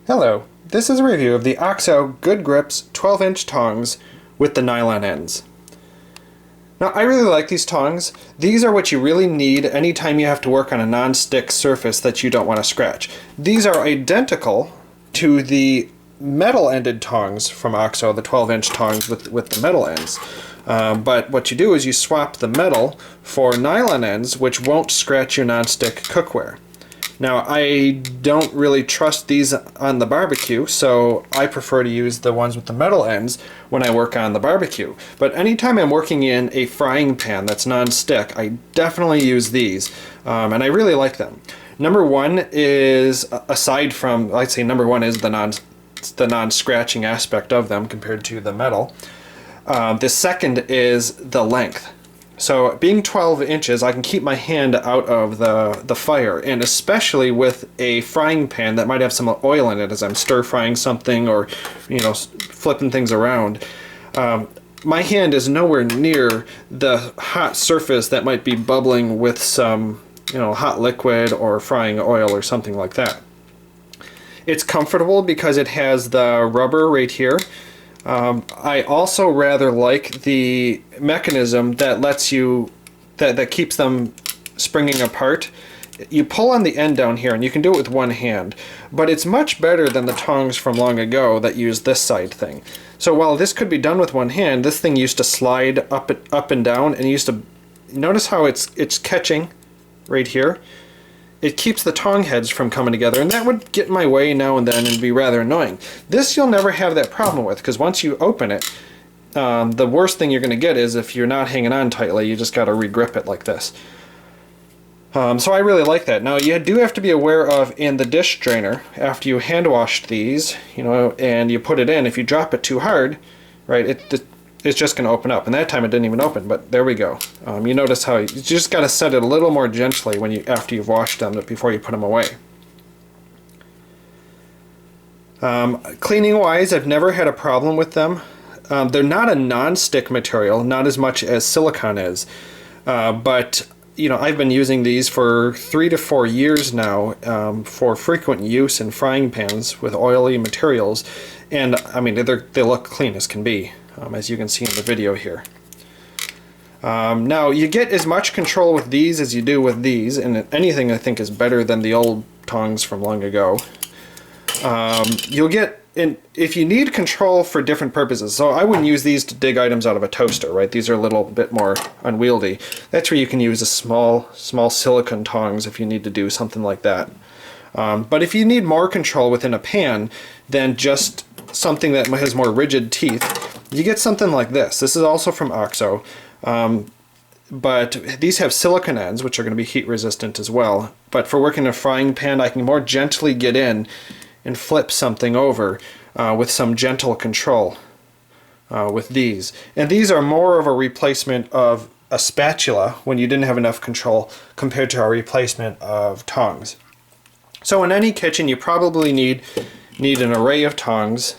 Hello, this is a review of the OXO Good Grips 12-inch tongs with the nylon ends. Now I really like these tongs. These are what you really need anytime you have to work on a non-stick surface that you don't want to scratch. These are identical to the metal-ended tongs from OXO, the 12-inch tongs with the metal ends. But what you do is you swap the metal for nylon ends, which won't scratch your non-stick cookware. Now, I don't really trust these on the barbecue, so I prefer to use the ones with the metal ends when I work on the barbecue. But anytime I'm working in a frying pan that's non-stick, I definitely use these, and I really like them. Number one is, aside from, I'd say number one is the non-scratching aspect of them compared to the metal. The second is the length. So being 12 inches, I can keep my hand out of the fire, and especially with a frying pan that might have some oil in it as I'm stir frying something or, flipping things around. My hand is nowhere near the hot surface that might be bubbling with some, hot liquid or frying oil or something like that. It's comfortable because it has the rubber right here. I also rather like the mechanism that lets you, that keeps them springing apart. You pull on the end down here and you can do it with one hand, but it's much better than the tongs from long ago that use this side thing. So while this could be done with one hand, this thing used to slide up and down, and used to, notice how it's catching right here. It keeps the tong heads from coming together, and that would get in my way now and then and be rather annoying. This you'll never have that problem with, because once you open it, the worst thing you're going to get is if you're not hanging on tightly, you just got to re-grip it like this. So I really like that. Now you do have to be aware of, in the dish drainer, after you hand washed these, and you put it in, if you drop it too hard, right, it's just going to open up, and that time it didn't even open, but there we go. You notice how you just got to set it a little more gently after you've washed them before you put them away. Cleaning wise, I've never had a problem with them. They're not a non-stick material, not as much as silicone is, but I've been using these for 3 to 4 years now for frequent use in frying pans with oily materials, and I mean they look clean as can be. As you can see in the video here. Now you get as much control with these as you do with these, and anything I think is better than the old tongs from long ago. You'll get, if you need control for different purposes, so I wouldn't use these to dig items out of a toaster, right? These are a little bit more unwieldy. That's where you can use a small silicone tongs if you need to do something like that. But if you need more control within a pan than just something that has more rigid teeth, you get something like this. This is also from OXO, but these have silicone ends, which are going to be heat resistant as well. But for working in a frying pan, I can more gently get in and flip something over with some gentle control with these. And these are more of a replacement of a spatula when you didn't have enough control compared to a replacement of tongs. So in any kitchen, you probably need an array of tongs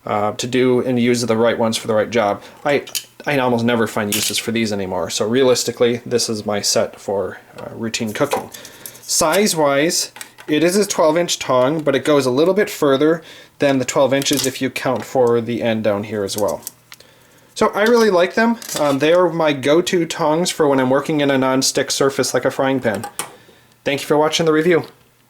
to do and use the right ones for the right job. I almost never find uses for these anymore, so realistically this is my set for routine cooking. Size wise, it is a 12-inch tong, but it goes a little bit further than the 12 inches if you count for the end down here as well. So I really like them. They are my go-to tongs for when I'm working in a non-stick surface like a frying pan. Thank you for watching the review.